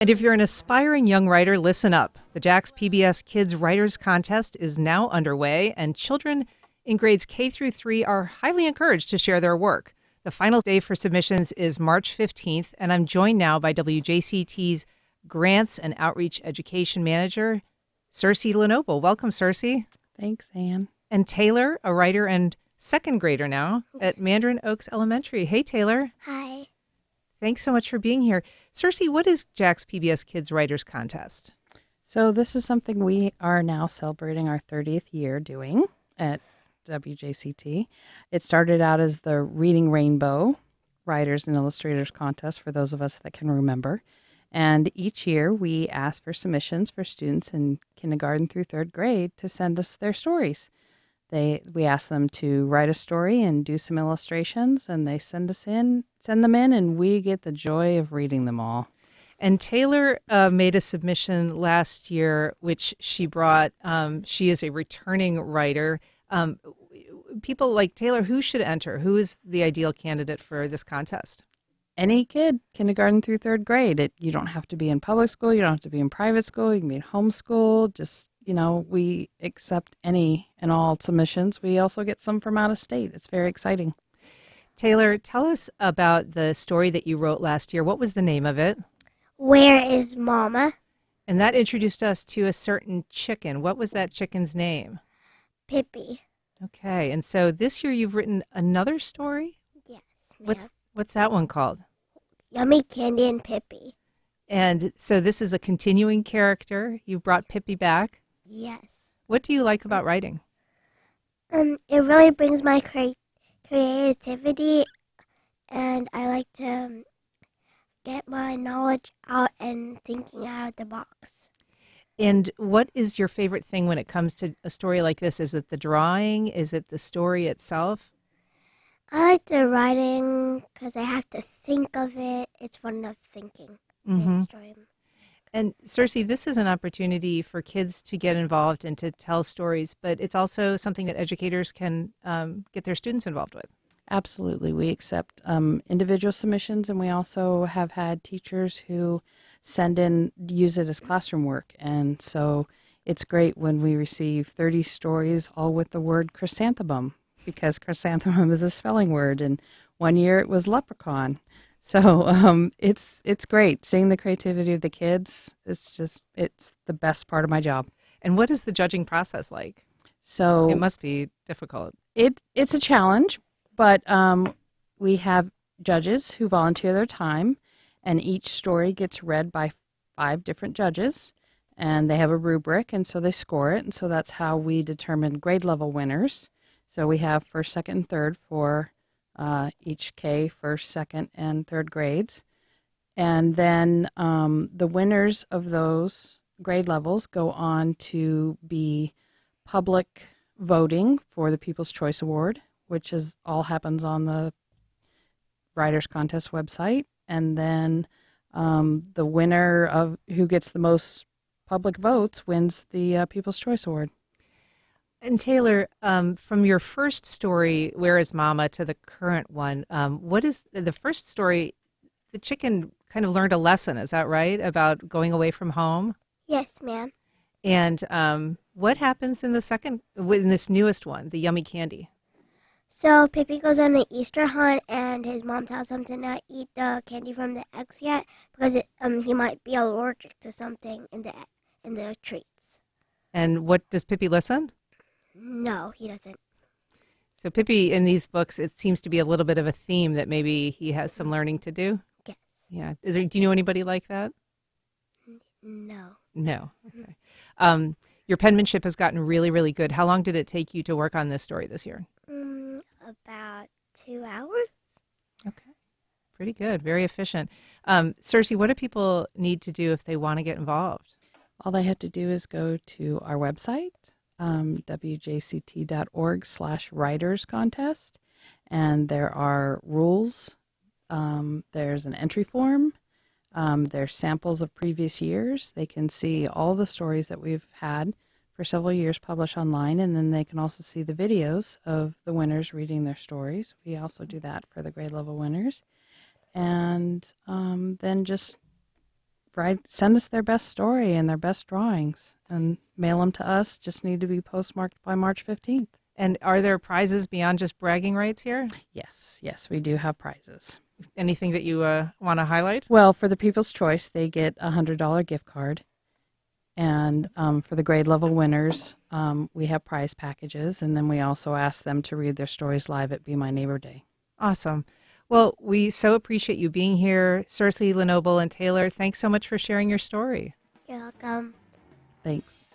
And if you're an aspiring young writer, listen up. The Jax PBS Kids Writers Contest is now underway, and children in grades K through 3 are highly encouraged to share their work. The final day for submissions is March 15th, and I'm joined now by WJCT's Grants and Outreach Education Manager, Circe Lenoble. Welcome, Circe. Thanks, Anne. And Taylor, a writer and second grader now at Mandarin Oaks Elementary. Hey, Taylor. Hi. Thanks so much for being here. Circe, what is Jax PBS Kids Writers Contest? So this is something we are now celebrating our 30th year doing at WJCT. It started out as the Reading Rainbow Writers and Illustrators Contest for those of us that can remember. And each year we ask for submissions for students in kindergarten through third grade to send us their stories. We ask them to write a story and do some illustrations, and they send them in, and we get the joy of reading them all. And Taylor made a submission last year, which she brought. She is a returning writer. People like Taylor, who should enter? Who is the ideal candidate for this contest? Any kid, kindergarten through third grade. You don't have to be in public school. You don't have to be in private school. You can be in homeschool. Just, we accept any and all submissions. We also get some from out of state. It's very exciting. Taylor, tell us about the story that you wrote last year. What was the name of it? Where is Mama? And that introduced us to a certain chicken. What was that chicken's name? Pippi. Okay, and so this year you've written another story? Yes, ma'am. What's that one called? Yummy Candy and Pippi. And so this is a continuing character. You brought Pippi back. Yes. What do you like about writing? It really brings my creativity, and I like to get my knowledge out and thinking out of the box. And what is your favorite thing when it comes to a story like this? Is it the drawing? Is it the story itself? I like the writing because I have to think of it. It's fun enough thinking. Brainstorming. And Circe, this is an opportunity for kids to get involved and to tell stories, but it's also something that educators can get their students involved with. Absolutely. We accept individual submissions, and we also have had teachers who use it as classroom work. And so it's great when we receive 30 stories all with the word chrysanthemum, because chrysanthemum is a spelling word, and one year it was leprechaun. So it's great seeing the creativity of the kids. It's the best part of my job. And what is the judging process like? So it must be difficult. It's a challenge, but we have judges who volunteer their time, and each story gets read by 5 different judges, and they have a rubric, and so they score it, and so that's how we determine grade level winners. So we have first, second, and third for each K, first, second, and third grades. And then the winners of those grade levels go on to be public voting for the People's Choice Award, which all happens on the Writers Contest website. And then the winner of who gets the most public votes wins the People's Choice Award. And Taylor, from your first story, Where is Mama, to the current one, what is the first story? The chicken kind of learned a lesson, is that right, about going away from home? Yes, ma'am. And what happens in this newest one, the Yummy Candy? So Pippi goes on an Easter hunt, and his mom tells him to not eat the candy from the eggs yet because he might be allergic to something in the treats. And does Pippi listen? No, he doesn't. So Pippi, in these books, it seems to be a little bit of a theme that maybe he has some learning to do? Yes. Yeah. Do you know anybody like that? No. No. Okay. Your penmanship has gotten really, really good. How long did it take you to work on this story this year? About 2 hours. Okay. Pretty good. Very efficient. Circe, what do people need to do if they want to get involved? All they have to do is go to our website, wjct.org/writers contest, and there are rules. There's an entry form. There's samples of previous years. They can see all the stories that we've had for several years published online, and then they can also see the videos of the winners reading their stories. We also do that for the grade level winners. And then just send us their best story and their best drawings and mail them to us. Just need to be postmarked by March 15th. And are there prizes beyond just bragging rights here? Yes, we do have prizes. Anything that you want to highlight? Well, for the People's Choice, they get a $100 gift card. And for the grade level winners, we have prize packages. And then we also ask them to read their stories live at Be My Neighbor Day. Awesome. Well, we so appreciate you being here. Cersei, Lenoble, and Taylor, thanks so much for sharing your story. You're welcome. Thanks.